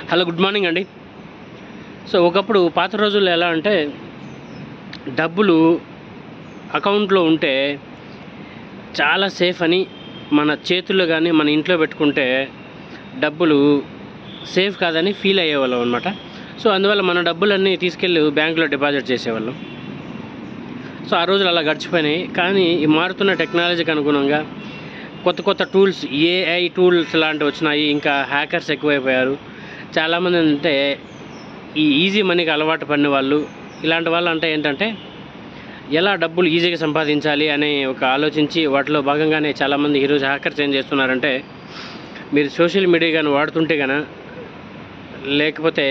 Hello, good morning అండి. So ఒకప్పుడు పాత రోజుల్లో ఎలా అంటే డబ్బులు అకౌంట్లో ఉంటే చాలా సేఫ్ అని మన చేతుల్లో కానీ మన ఇంట్లో పెట్టుకుంటే డబ్బులు సేఫ్ కాదని ఫీల్ అయ్యేవాళ్ళం అనమాట. సో అందువల్ల మన డబ్బులన్నీ తీసుకెళ్ళి బ్యాంకులో డిపాజిట్ చేసేవాళ్ళం. సో ఆ రోజులు అలా గడిచిపోయినాయి. కానీ ఈ మారుతున్న టెక్నాలజీకి అనుగుణంగా కొత్త కొత్త టూల్స్, ఏఐ టూల్స్ లాంటివి వచ్చినాయి. ఇంకా హ్యాకర్స్ ఎక్కువైపోయారు. చాలామంది అంటే ఈ ఈజీ మనీకి అలవాటు పడిన వాళ్ళు, ఇలాంటి వాళ్ళు అంటే ఏంటంటే ఎలా డబ్బులు ఈజీగా సంపాదించాలి అని ఒక ఆలోచించి వాటిలో భాగంగానే చాలామంది ఈరోజు హ్యాకర్స్ ఏం చేస్తున్నారంటే, మీరు సోషల్ మీడియా కానీ వాడుతుంటే కనుక, లేకపోతే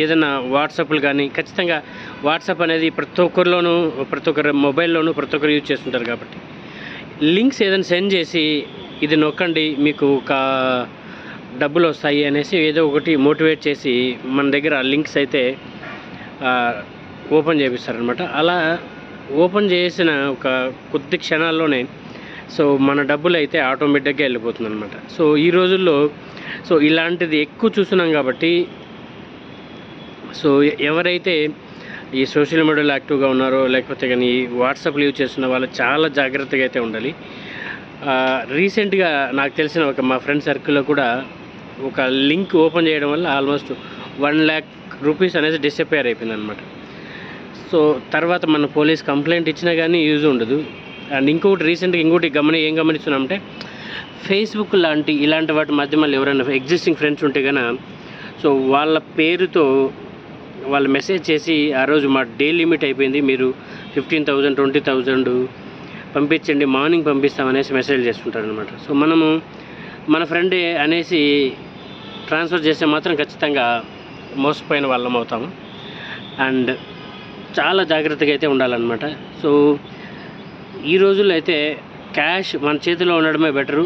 ఏదైనా వాట్సాప్లు కానీ, ఖచ్చితంగా వాట్సాప్ అనేది ప్రతి ఒక్కరి మొబైల్లోనూ ప్రతి ఒక్కరు యూజ్ చేస్తుంటారు. కాబట్టి లింక్స్ ఏదైనా సెండ్ చేసి ఇది నొక్కండి మీకు ఒక డబ్బులు వస్తాయి అనేసి ఏదో ఒకటి మోటివేట్ చేసి మన దగ్గర లింక్స్ అయితే ఓపెన్ చేపిస్తారనమాట. అలా ఓపెన్ చేసిన ఒక కొద్ది క్షణాల్లోనే సో మన డబ్బులు అయితే ఆటోమేటిక్గా వెళ్ళిపోతుంది అనమాట. సో ఈ రోజుల్లో సో ఇలాంటిది ఎక్కువ చూస్తున్నాం. కాబట్టి సో ఎవరైతే ఈ సోషల్ మీడియాలో యాక్టివ్గా ఉన్నారో, లేకపోతే కానీ వాట్సాప్లు యూజ్ చేస్తున్న వాళ్ళు చాలా జాగ్రత్తగా అయితే ఉండాలి. రీసెంట్గా నాకు తెలిసిన మా ఫ్రెండ్ సర్కిల్లో కూడా ఒక లింక్ ఓపెన్ చేయడం వల్ల ఆల్మోస్ట్ 1 lakh రూపీస్ అనేది డిసప్పేర్ అయిపోయింది అనమాట. సో తర్వాత మన పోలీస్ కంప్లైంట్ ఇచ్చినా కానీ యూజ్ ఉండదు. అండ్ రీసెంట్గా ఏం గమనిస్తున్నామంటే, ఫేస్బుక్ ఇలాంటి వాటి మాధ్యమాలు ఎవరైనా ఎగ్జిస్టింగ్ ఫ్రెండ్స్ ఉంటే కనుక సో వాళ్ళ పేరుతో వాళ్ళు మెసేజ్ చేసి, ఆ రోజు మా డే లిమిట్ అయిపోయింది, మీరు 15,000 20,000 పంపించండి, మార్నింగ్ పంపిస్తామనేసి మెసేజ్ చేస్తుంటారు అనమాట. సో మనము మన ఫ్రెండే అనేసి ట్రాన్స్ఫర్ చేస్తే మాత్రం ఖచ్చితంగా మోసపోయిన వాళ్ళం అవుతాము. అండ్ చాలా జాగ్రత్తగా అయితే ఉండాలన్నమాట. సో ఈ రోజుల్లో అయితే క్యాష్ మన చేతిలో ఉండడమే బెటరు.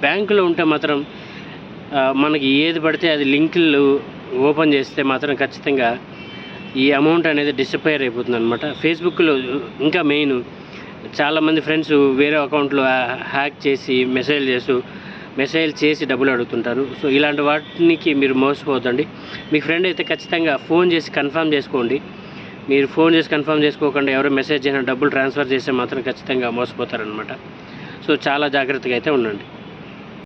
బ్యాంకులో ఉంటే మాత్రం మనకి ఏది పడితే అది లింకులు ఓపెన్ చేస్తే మాత్రం ఖచ్చితంగా ఈ అమౌంట్ అనేది డిసప్పేర్ అయిపోతుంది అనమాట. ఫేస్బుక్లో ఇంకా మెయిన్ చాలామంది ఫ్రెండ్స్ వేరే అకౌంట్లో హ్యాక్ చేసి మెసేజ్ చేసి డబ్బులు అడుగుతుంటారు. సో ఇలాంటి వాటికి మీరు మోసపోవద్దండి. మీ ఫ్రెండ్ అయితే ఖచ్చితంగా ఫోన్ చేసి కన్ఫర్మ్ చేసుకోండి. మీరు ఫోన్ చేసి కన్ఫర్మ్ చేసుకోకుండా ఎవరో మెసేజ్ చేసిన డబ్బులు ట్రాన్స్ఫర్ చేస్తే మాత్రం ఖచ్చితంగా మోసపోతారనమాట. సో చాలా జాగ్రత్తగా అయితే ఉండండి.